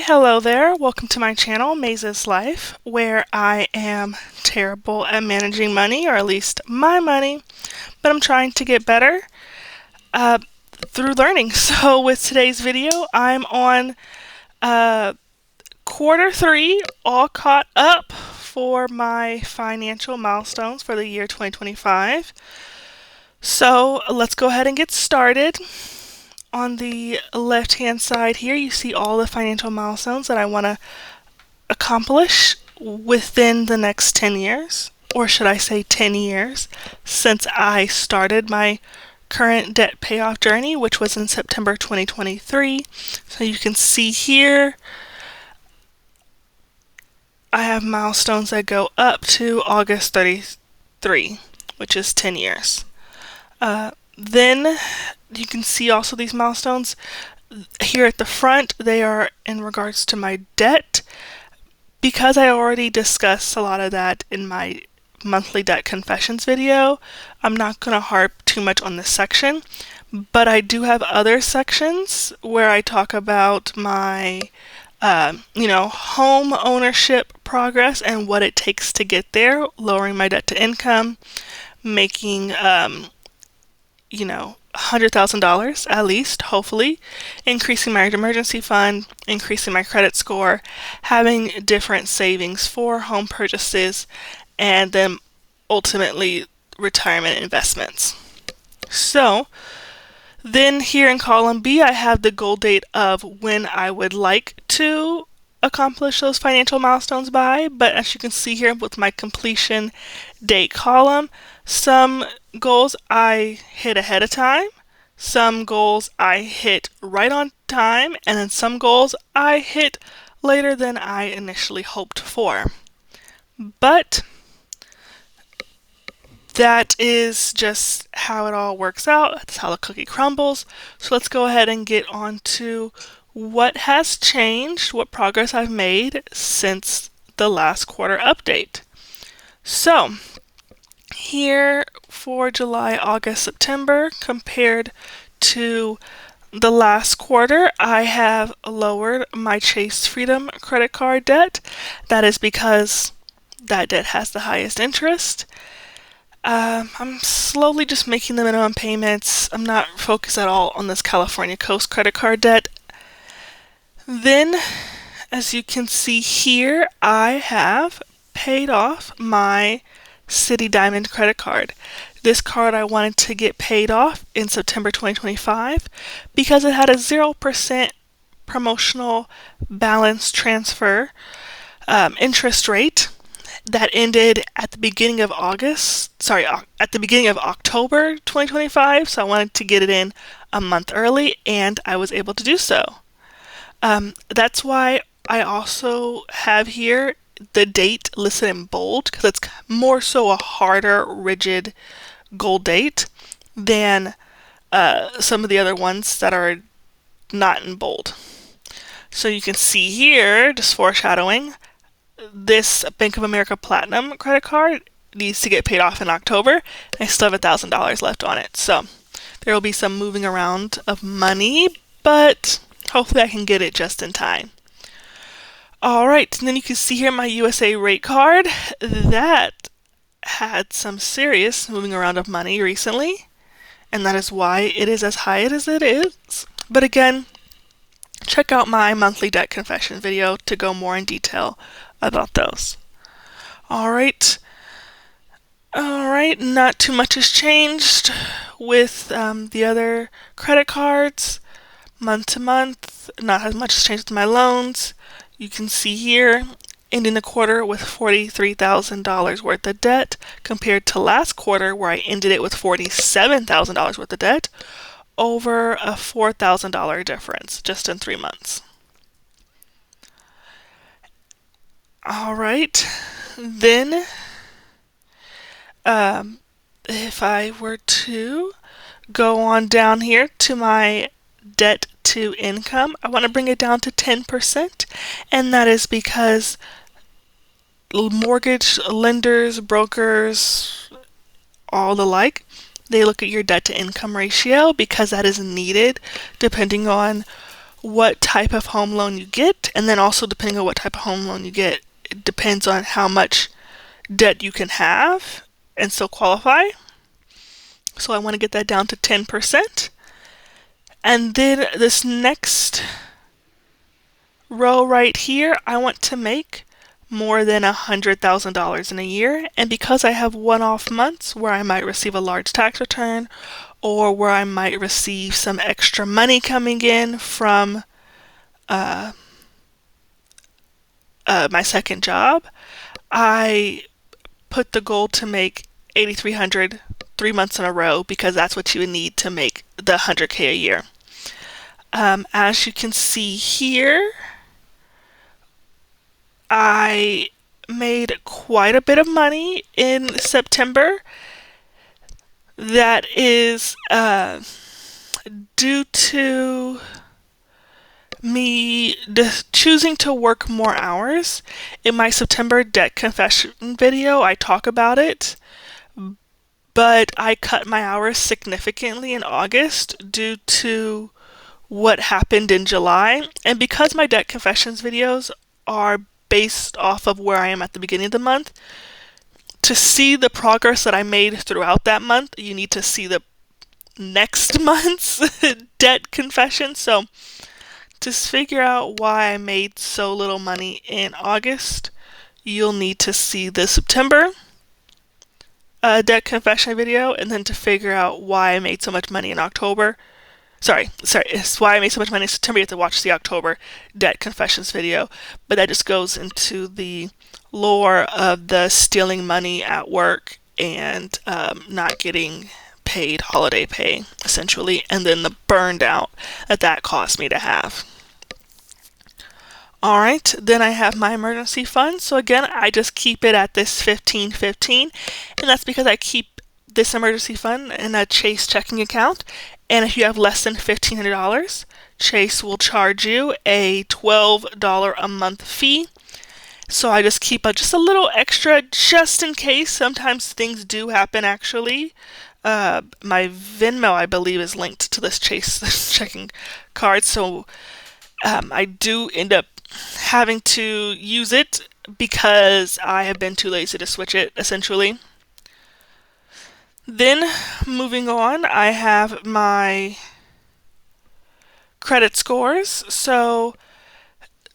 Hello there. Welcome to my channel, Maze's Life, where I am terrible at managing money, or at least my money, but I'm trying to get better uh, through learning. So with today's video, I'm on uh, quarter three, all caught up for my financial milestones for the year 2025. So let's go ahead and get started. On the left hand side here, you see all the financial milestones that I want to accomplish within the next 10 years, or should I say 10 years, since I started my current debt payoff journey, which was in September 2023. So you can see here, I have milestones that go up to August 33, which is 10 years. Then you can see also these milestones here at the front. They are in regards to my debt. Because I already discussed a lot of that in my monthly debt confessions video, I'm not going to harp too much on this section, but I do have other sections where I talk about my home ownership progress and what it takes to get there, lowering my debt to income, making $100,000 at least, hopefully, increasing my emergency fund, increasing my credit score, having different savings for home purchases, and then ultimately retirement investments. So then here in column B, I have the goal date of when I would like to accomplish those financial milestones by, but as you can see here with my completion date column, some goals I hit ahead of time, some goals I hit right on time, and then some goals I hit later than I initially hoped for. But that is just how it all works out. That's how the cookie crumbles. So let's go ahead and get on to what has changed, what progress I've made since the last quarter update. So here for July, August, September, compared to the last quarter, I have lowered my Chase Freedom credit card debt. That is because that debt has the highest interest. I'm slowly just making the minimum payments. I'm not focused at all on this California Coast credit card debt. Then, as you can see here, I have paid off my City Diamond credit card. This card I wanted to get paid off in September 2025 because it had a 0% promotional balance transfer interest rate that ended at the beginning of October 2025. So I wanted to get it in a month early, and I was able to do so. That's why I also have here the date listed in bold, because it's more so a harder, rigid goal date than some of the other ones that are not in bold. So you can see here, just foreshadowing, this Bank of America Platinum credit card needs to get paid off in October. I still have $1,000 left on it. So there will be some moving around of money, but hopefully I can get it just in time. Alright, and then you can see here my USA rate card. That had some serious moving around of money recently, and that is why it is as high as it is. But again, check out my monthly debt confession video to go more in detail about those. Alright, not too much has changed with the other credit cards. Month to month, not as much has changed with my loans. You can see here, ending the quarter with $43,000 worth of debt, compared to last quarter where I ended it with $47,000 worth of debt, over a $4,000 difference just in 3 months. Alright, then if I were to go on down here to my debt to income, I want to bring it down to 10%, and that is because mortgage lenders, brokers, all the like, they look at your debt to income ratio because that is needed depending on what type of home loan you get, and then also depending on what type of home loan you get, it depends on how much debt you can have and still qualify. So I want to get that down to 10%. And then this next row right here, I want to make more than $100,000 in a year. And because I have one-off months where I might receive a large tax return or where I might receive some extra money coming in from my second job, I put the goal to make 8,300 3 months in a row because that's what you would need to make the 100K a year. As you can see here, I made quite a bit of money in September. That is due to me choosing to work more hours. In my September debt confession video, I talk about it, but I cut my hours significantly in August due to what happened in July. And because my debt confessions videos are based off of where I am at the beginning of the month, to see the progress that I made throughout that month, you need to see the next month's debt confession. So to figure out why I made so little money in August, you'll need to see the September debt confession video, and then to figure out why I made so much money in October. It's why I made so much money in September. You have to watch the October debt confessions video, but that just goes into the lore of the stealing money at work and not getting paid holiday pay, essentially, and then the burned out that caused me to have. Alright, then I have my emergency fund. So again, I just keep it at this 15-15, and that's because I keep this emergency fund in a Chase checking account. And if you have less than $1,500, Chase will charge you a $12 a month fee. So I just keep just a little extra just in case. Sometimes things do happen actually. My Venmo, I believe, is linked to this Chase checking card. So I do end up having to use it because I have been too lazy to switch it, essentially. Then, moving on, I have my credit scores. So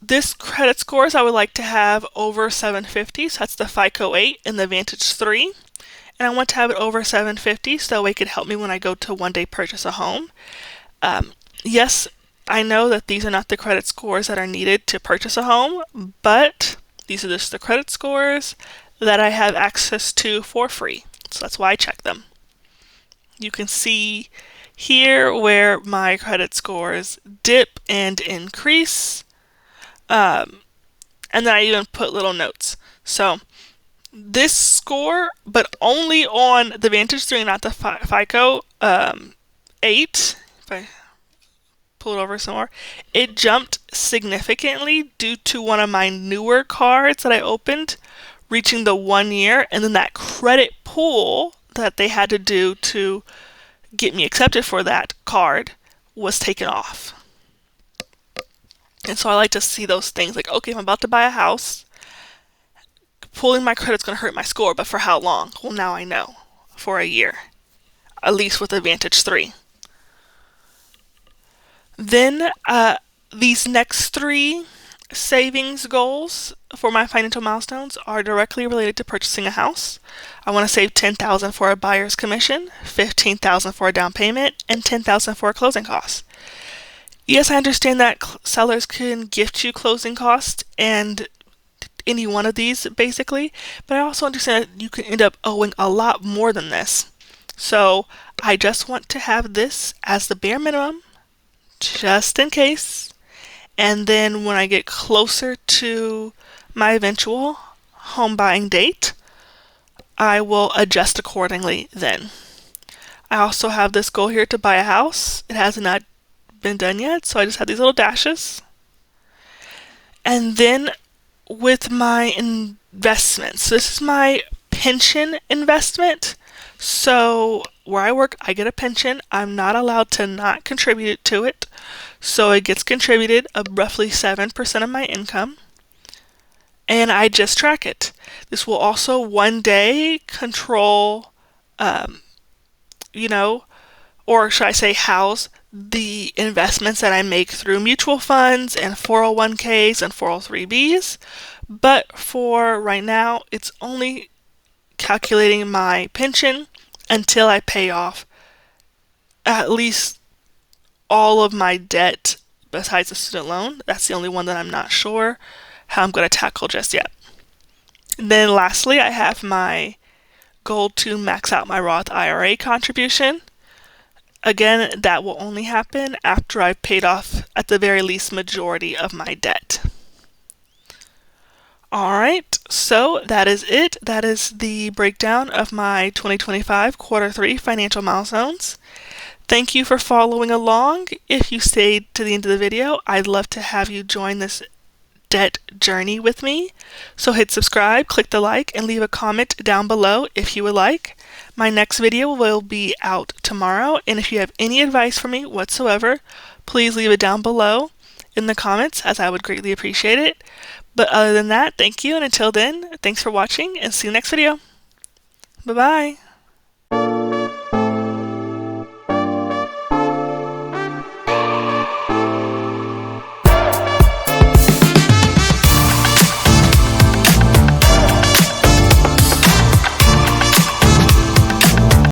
this credit scores I would like to have over 750, so that's the FICO 8 and the Vantage 3. And I want to have it over 750 so that way it could help me when I go to one day purchase a home. Yes, I know that these are not the credit scores that are needed to purchase a home, but these are just the credit scores that I have access to for free. So that's why I check them. You can see here where my credit scores dip and increase. And then I even put little notes. So this score, but only on the Vantage 3, not the FICO 8. If I pull it over some more, it jumped significantly due to one of my newer cards that I opened reaching the 1 year, and then that credit pull that they had to do to get me accepted for that card was taken off. And so I like to see those things like, okay, if I'm about to buy a house, pulling my credit's going to hurt my score, but for how long? Well, now I know. For a year. At least with Advantage 3. Then these next 3 savings goals for my financial milestones are directly related to purchasing a house. I want to save $10,000 for a buyer's commission, $15,000 for a down payment, and $10,000 for closing costs. Yes, I understand that sellers can gift you closing costs and any one of these basically, but I also understand that you can end up owing a lot more than this. So I just want to have this as the bare minimum, just in case. And then when I get closer to my eventual home buying date, I will adjust accordingly then. I also have this goal here to buy a house. It has not been done yet, so I just have these little dashes. And then with my investments, so this is my pension investment. So where I work, I get a pension. I'm not allowed to not contribute to it. So it gets contributed of roughly 7% of my income. And I just track it. This will also one day control, um, you know, or should I say house the investments that I make through mutual funds and 401ks and 403bs. But for right now, it's only calculating my pension until I pay off at least all of my debt besides the student loan. That's the only one that I'm not sure how I'm going to tackle just yet. And then lastly, I have my goal to max out my Roth IRA contribution. Again, that will only happen after I've paid off at the very least majority of my debt. Alright, so that is it. That is the breakdown of my 2025 quarter 3 financial milestones. Thank you for following along. If you stayed to the end of the video, I'd love to have you join this debt journey with me. So hit subscribe, click the like, and leave a comment down below if you would like. My next video will be out tomorrow, and if you have any advice for me whatsoever, please leave it down below in the comments, as I would greatly appreciate it. But other than that, thank you, and until then, thanks for watching, and see you next video. Bye-bye.